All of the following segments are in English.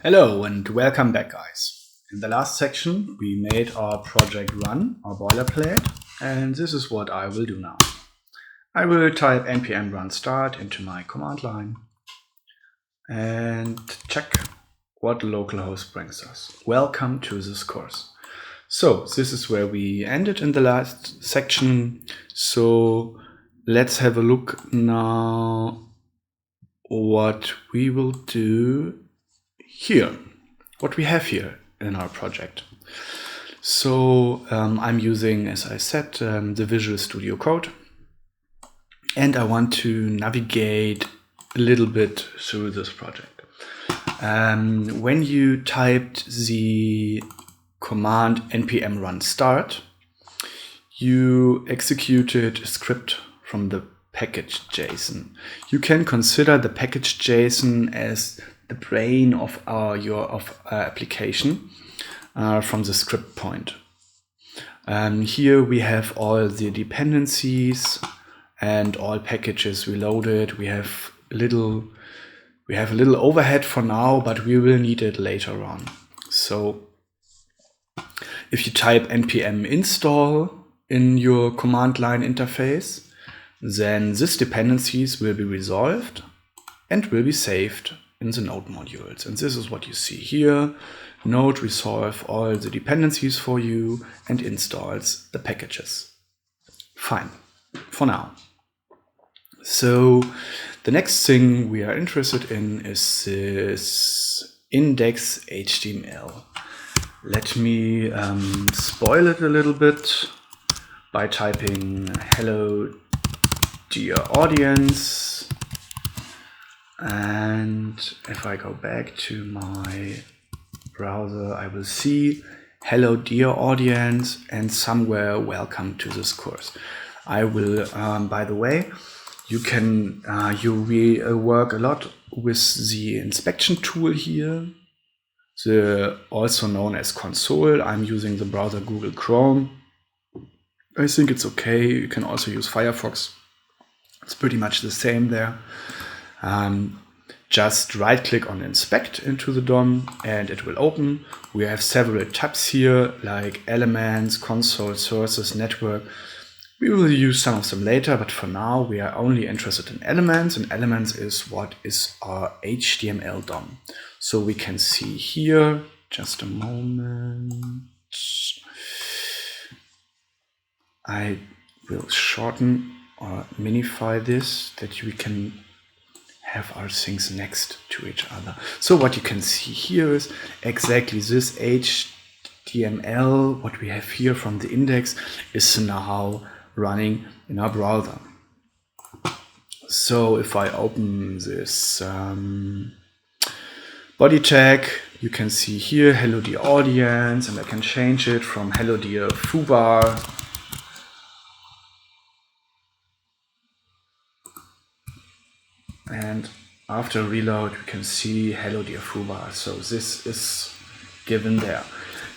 Hello and welcome back, guys. In the last section, we made our project run, our boilerplate, and this is what I will do now. I will type npm run start into my command line and check what localhost brings us. Welcome to this course. So this is where we ended in the last section. So let's have a look now what we will do here, what we have here in our project. So I'm using, as I said, the Visual Studio Code, and I want to navigate a little bit through this project. When you typed the command npm run start, you executed a script from the package.json. You can consider the package.json as the brain of your application from the script point. Here we have all the dependencies and all packages we loaded. We have a little overhead for now, but we will need it later on. So if you type npm install in your command line interface, then these dependencies will be resolved and will be saved in the node modules. And this is what you see here. Node resolve all the dependencies for you and installs the packages. Fine, for now. So the next thing we are interested in is this index.html. Let me spoil it a little bit by typing hello dear audience. And if I go back to my browser, I will see hello dear audience and somewhere welcome to this course. I will, by the way, you can work a lot with the inspection tool here, also known as console. I'm using the browser Google Chrome. I think it's okay. You can also use Firefox. It's pretty much the same there. Just right click on inspect into the DOM and it will open. We have several tabs here like elements, console, sources, network. We will use some of them later, but for now we are only interested in elements, and elements is what is our HTML DOM. So we can see here, just a moment. I will shorten or minify this that we can have our things next to each other. So what you can see here is exactly this HTML, what we have here from the index, is now running in our browser. So if I open this body tag, you can see here hello dear audience, and I can change it from hello dear foobar . And after reload, we can see hello dear foobar. So this is given there.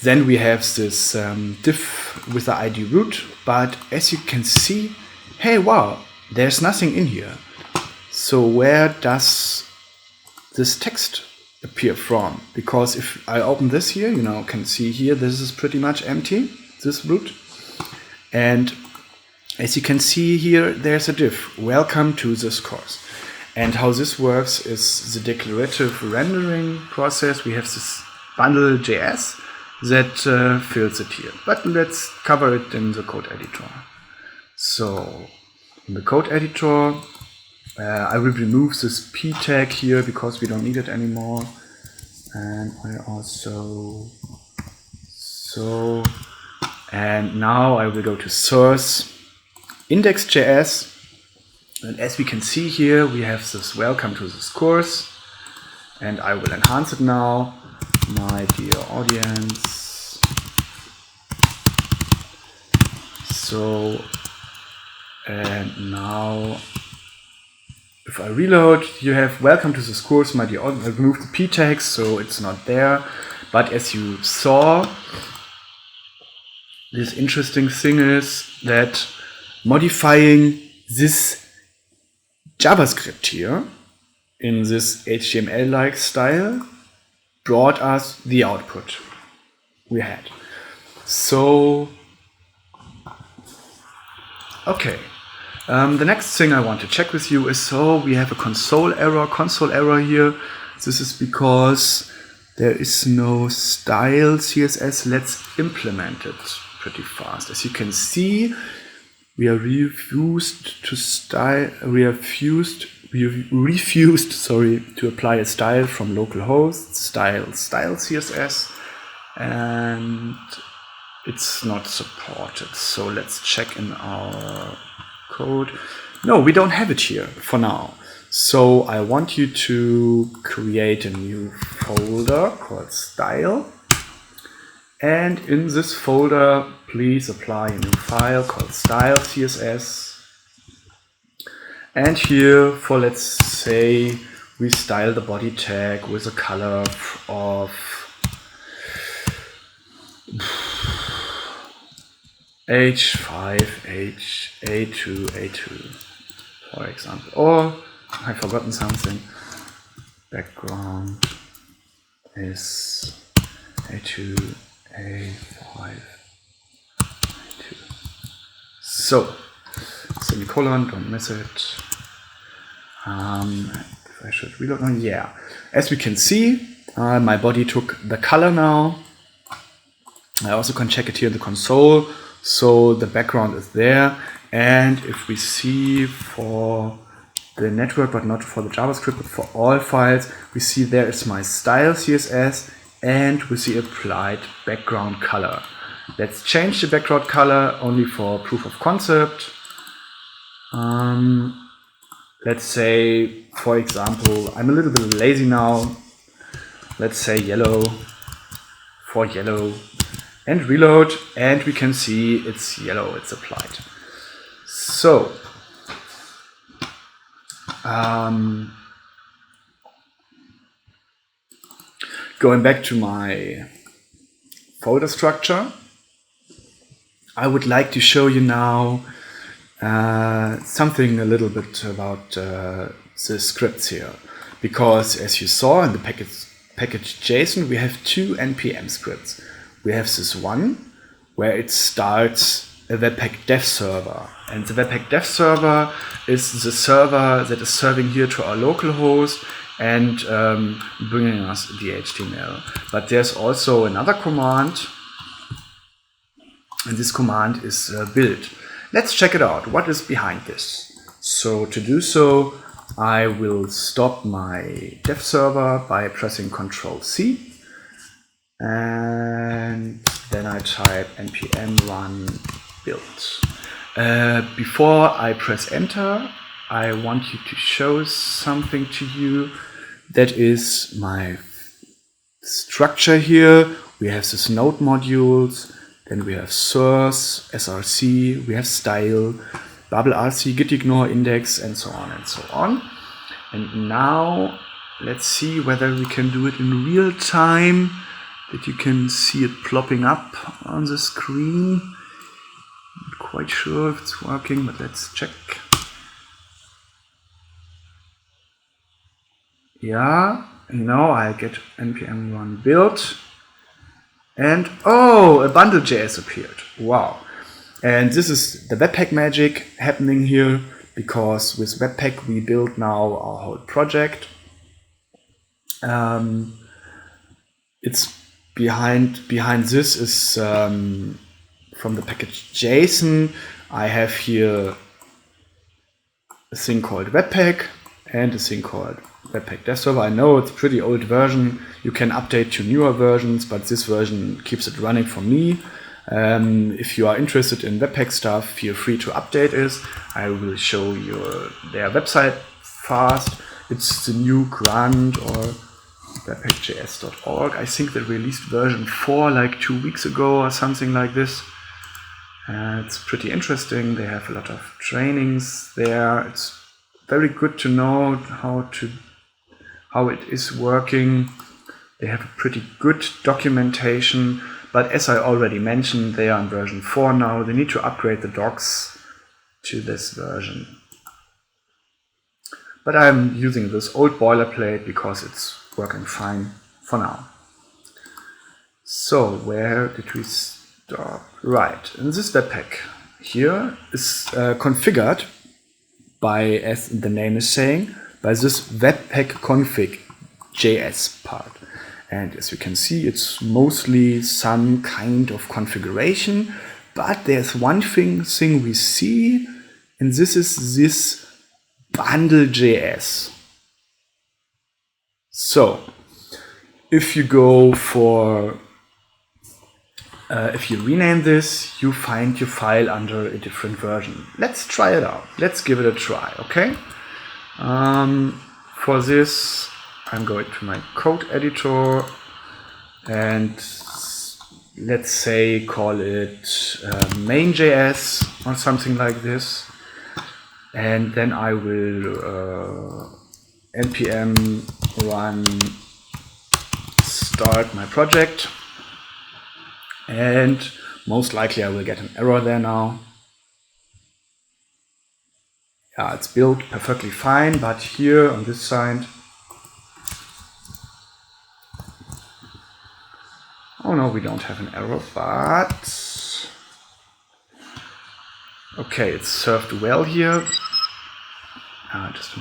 Then we have this div with the ID root, but as you can see, hey, wow, there's nothing in here. So where does this text appear from? Because if I open this here, you can see here, this is pretty much empty, this root. And as you can see here, there's a div, welcome to this course. And how this works is the declarative rendering process. We have this bundle.js that fills it here. But let's cover it in the code editor. So in the code editor, I will remove this p tag here because we don't need it anymore. And I also, and now I will go to source index.js. And as we can see here, we have this welcome to this course, and I will enhance it now. My dear audience. So, and now if I reload, you have welcome to this course, my dear audience. I removed the p tags, so it's not there. But as you saw, this interesting thing is that modifying this JavaScript here in this HTML-like style brought us the output we had. So, okay. The next thing I want to check with you is, so we have a console error here. This is because there is no style CSS. Let's implement it pretty fast. As you can see, we are refused to apply a style from localhost, style CSS, and it's not supported. So let's check in our code. No, we don't have it here for now. So I want you to create a new folder called style. And in this folder, please apply a new file called style CSS. And here, for let's say, we style the body tag with a color of H5, A2, A2, for example. Or, I've forgotten something. Background is A2, A5, A2. So, semicolon, don't miss it. If I should reload now, yeah. As we can see, my body took the color now. I also can check it here in the console. So the background is there. And if we see for the network, but not for the JavaScript, but for all files, we see there is my style CSS and we see applied background color. Let's change the background color only for proof of concept. Let's say, for example, I'm a little bit lazy now. Let's say yellow for yellow and reload, and we can see it's yellow, it's applied. So, going back to my folder structure, I would like to show you now something a little bit about the scripts here, because as you saw in the package JSON, we have two npm scripts. We have this one where it starts a Webpack dev server, and the Webpack dev server is the server that is serving here to our local host and bringing us the HTML. But there's also another command, and this command is build. Let's check it out. What is behind this? So to do so, I will stop my dev server by pressing Ctrl+C, and then I type npm run build. Before I press enter, I want you to show something to you. That is my structure here. We have this node modules, then we have source, src, we have style, bubble rc, git ignore, index, and so on and so on. And now let's see whether we can do it in real time, that you can see it plopping up on the screen. Not quite sure if it's working, but let's check. Yeah, now I get npm run build, and oh, a bundle.js appeared. Wow. And this is the Webpack magic happening here, because with Webpack we build now our whole project. It's behind this is from the package JSON. I have here a thing called Webpack and a thing called Webpack Dev Server. I know it's a pretty old version. You can update to newer versions, but this version keeps it running for me. If you are interested in Webpack stuff, feel free to update it. I will show you their website fast. It's the new Grunt or webpackjs.org. I think they released version 4 like 2 weeks ago or something like this. It's pretty interesting. They have a lot of trainings there. It's very good to know how it is working. They have a pretty good documentation, but as I already mentioned, they are in version 4 now. They need to upgrade the docs to this version. But I'm using this old boilerplate because it's working fine for now. So where did we start? Right, in this webpack here is configured by, as the name is saying, by this webpack config JS part. And as you can see, it's mostly some kind of configuration, but there's one thing we see, and this is this bundle.js. So if you go for, if you rename this, you find your file under a different version. Let's try it out. Let's give it a try, okay? For this, I'm going to my code editor and let's say call it main.js or something like this. And then I will npm run start my project. And most likely I will get an error there now. Yeah, it's built perfectly fine, but here on this side, oh no, we don't have an error, but okay, it's served well here. Just